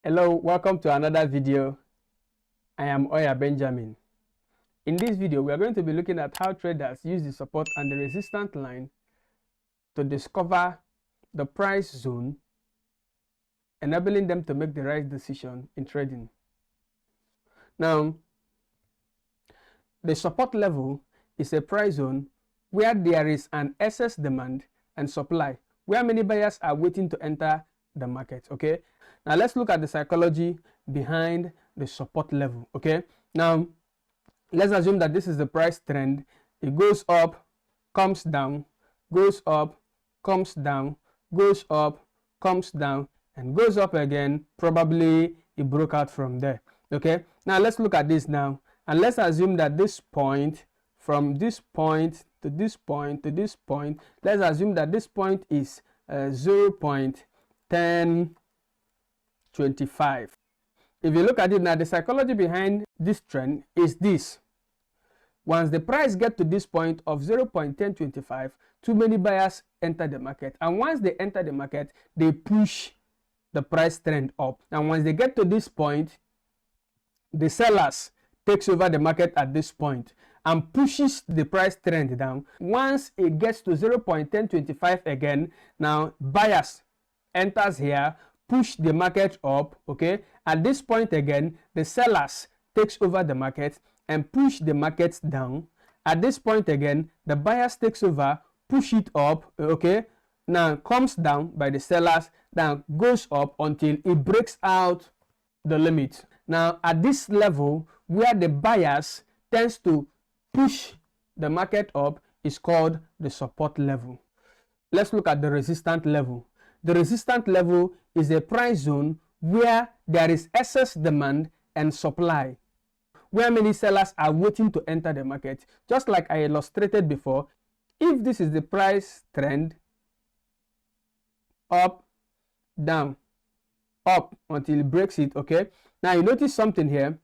Hello, welcome to another video. I am Oya Benjamin. In this video, we are going to be looking at how traders use the support and the resistance line to discover the price zone, enabling them to make the right decision in trading. Now, the support level is a price zone where there is an excess demand and supply, where many buyers are waiting to enter the market. Okay, now let's look at the psychology behind the support level. Okay, now let's assume that this is the price trend. It goes up, comes down, goes up, comes down, goes up, comes down, and goes up again. Probably it broke out from there. Okay, now let's look at this now, and let's assume that this point, from this point to this point to this point, let's assume that this point is 0.1025. If you look at it now, the psychology behind this trend is this. Once the price gets to this point of 0.1025, too many buyers enter the market, and once they enter the market, they push the price trend up. And once they get to this point, the sellers takes over the market at this point and pushes the price trend down. Once it gets to 0.1025 again, now buyers enters here, push the market up. Okay, at this point again, the sellers takes over the market and push the market down. At this point again, the buyers takes over, push it up. Okay, now comes down by the sellers, now goes up until it breaks out the limit. Now at this level where the buyers tends to push the market up is called the support level. Let's look at the resistance level. The resistance level is a price zone where there is excess demand and supply, where many sellers are waiting to enter the market. Just like I illustrated before, if this is the price trend, up, down, up until it breaks it. Okay, now you notice something here.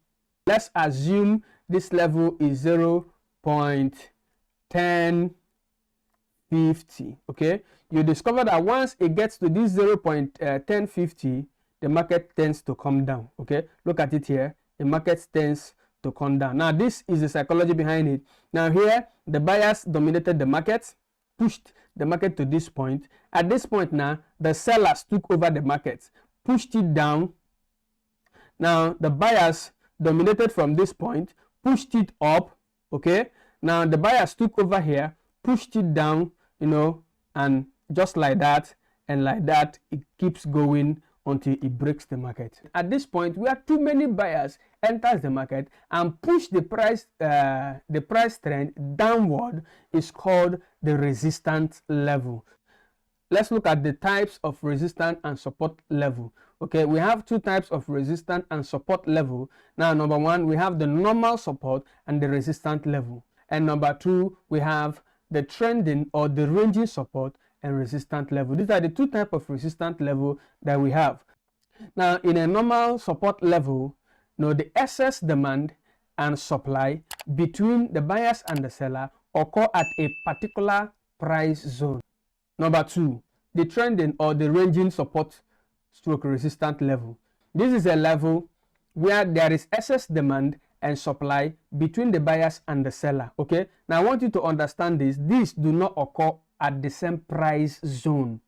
Let's assume this level is 0.1050. okay, you discover that once it gets to this 0.1050, the market tends to come down. Okay, look at it here, the market tends to come down. Now this is the psychology behind it. Now here the buyers dominated the market, pushed the market to this point. At this point now, the sellers took over the market, pushed it down. Now the buyers dominated from this point, pushed it up. Okay, now the buyers took over here, pushed it down, and just like that and like that, it keeps going until it breaks the market. At this point, where too many buyers enters the market and push the price trend downward, is called the resistance level. Let's look at the types of resistance and support level. Okay, we have two types of resistance and support level. Now, number one, we have the normal support and the resistance level. And number two, we have the trending or the ranging support and resistance level. These are the two types of resistance level that we have. Now, in a normal support level, the excess demand and supply between the buyers and the seller occur at a particular price zone. Number two, the trending or the ranging support stroke resistance level. This is a level where there is excess demand and supply between the buyers and the seller. Okay, now I want you to understand this. These do not occur at the same price zone.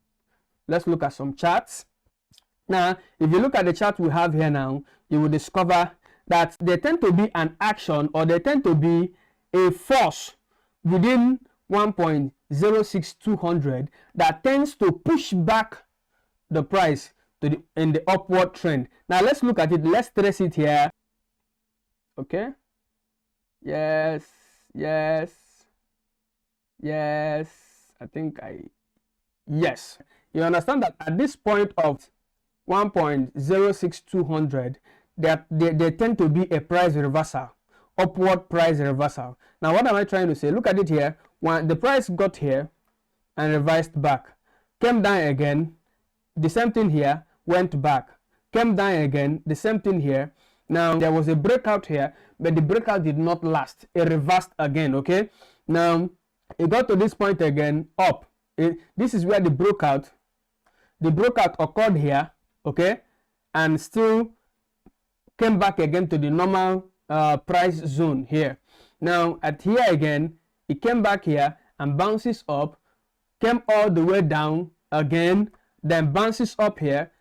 Let's look at some charts. Now, if you look at the chart we have here now, you will discover that there tend to be an action, or there tend to be a force within 1.06200 that tends to push back the price to in the upward trend. Now let's look at it. Let's trace it here. Okay, yes, I think yes, you understand that at this point of 1.06200, that there tend to be a price reversal, upward price reversal. Now what am I trying to say? Look at it here. When the price got here and reversed back, came down again, the same thing here, went back, came down again, the same thing here. Now there was a breakout here, but the breakout did not last. It reversed again. Okay, now it got to this point again, up. This is where the breakout occurred here. Okay, and still came back again to the normal price zone here. Now at here again, it came back here and bounces up, came all the way down again, then bounces up here,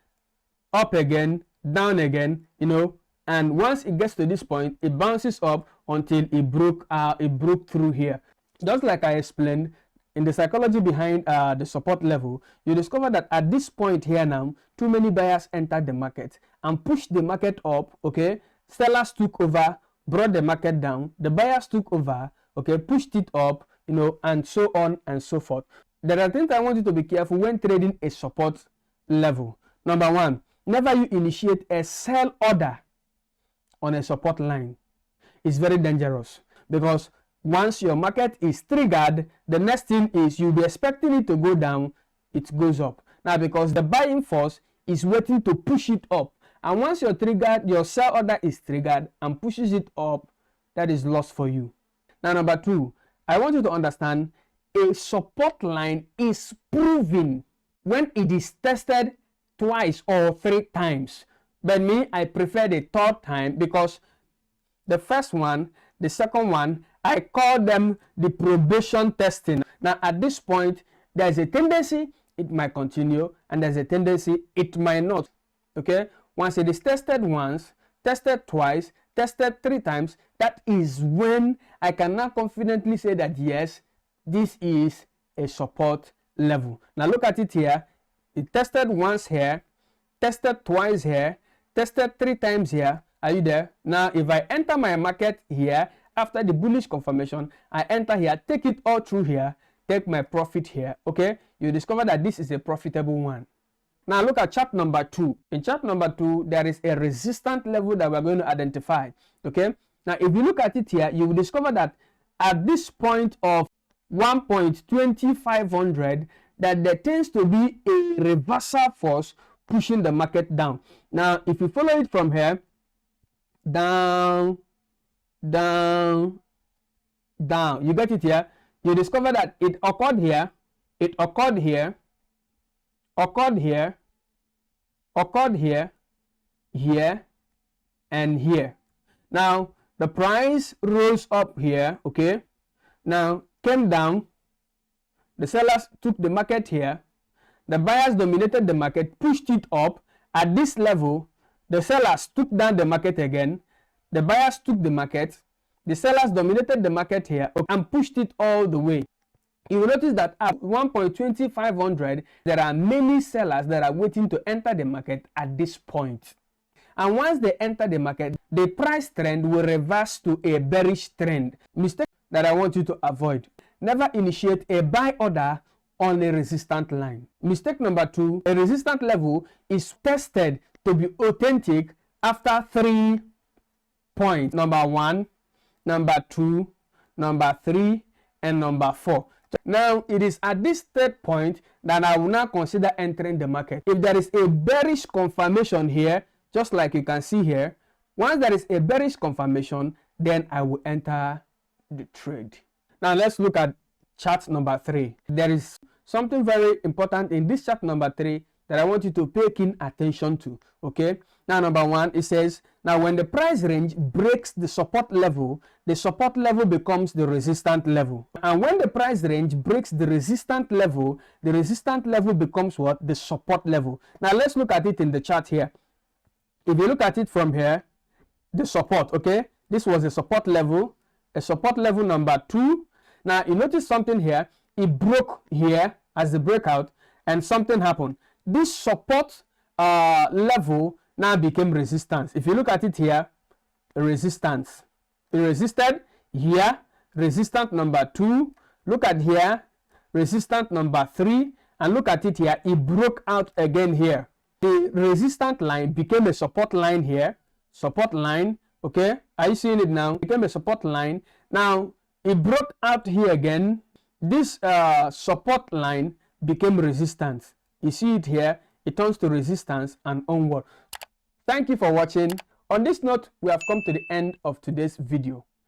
up again, down again, you know, and once it gets to this point, it bounces up until it broke through here. Just like I explained in the psychology behind the support level, you discover that at this point here now, too many buyers entered the market and pushed the market up. Okay, sellers took over, brought the market down, the buyers took over, okay, pushed it up, you know, and so on and so forth. There are things I want you to be careful when trading a support level. Number one, never you initiate a sell order on a support line. It's very dangerous, because once your market is triggered, the next thing is you'll be expecting it to go down, it goes up. Now, because the buying force is waiting to push it up, and once you're triggered, your sell order is triggered and pushes it up, that is lost for you. Now, number two, I want you to understand a support line is proven when it is tested twice or three times. But me, I prefer the third time, because the first one, the second one, I call them the probation testing. Now at this point, there's a tendency it might continue, and there's a tendency it might not. Okay, once it is tested once, tested twice, tested three times, that is when I can now confidently say that yes, this is a support level. Now look at it here. It tested once here, tested twice here, tested three times here. Are you there? Now if I enter my market here after the bullish confirmation, I enter here, take it all through here, take my profit here. Okay, you discover that this is a profitable one. Now look at chart number 2. In chart number 2, there is a resistance level that we're going to identify. Okay, now if you look at it here, you will discover that at this point of 1.2500, that there tends to be a reversal force pushing the market down. Now if you follow it from here, down, down, down, you get it here, you discover that it occurred here, it occurred here, occurred here, occurred here, here, and here. Now the price rose up here, okay, now came down, the sellers took the market here, the buyers dominated the market, pushed it up. At this level, the sellers took down the market again, the buyers took the market, the sellers dominated the market here and pushed it all the way. You will notice that at 1.2500, there are many sellers that are waiting to enter the market at this point. And once they enter the market, the price trend will reverse to a bearish trend. Mistake that I want you to avoid. Never initiate a buy order on a resistance line. Mistake number 2, a resistance level is tested to be authentic after 3 points. Number 1, number 2, number 3, and number 4. Now it is at this third point that I will now consider entering the market. If there is a bearish confirmation here, just like you can see here, once there is a bearish confirmation, then I will enter the trade. Now let's look at chart number 3. There is something very important in this chart number 3 that I want you to pay keen attention to. Okay, now number 1, it says, now when the price range breaks the support level becomes the resistance level. And when the price range breaks the resistance level becomes what? The support level. Now let's look at it in the chart here. If you look at it from here, the support, okay, this was a support level number 2. Now you notice something here, it broke here as the breakout and something happened. This support level now became resistance. If you look at it here, resistance, it resisted here, resistance number 2. Look at here, resistance number 3, and look at it here, it broke out again here. The resistance line became a support line here, support line. Okay, are you seeing it now? It became a support line. Now it broke out here again. This support line became resistance. You see it here, it turns to resistance and onward. Thank you for watching. On this note, we have come to the end of today's video.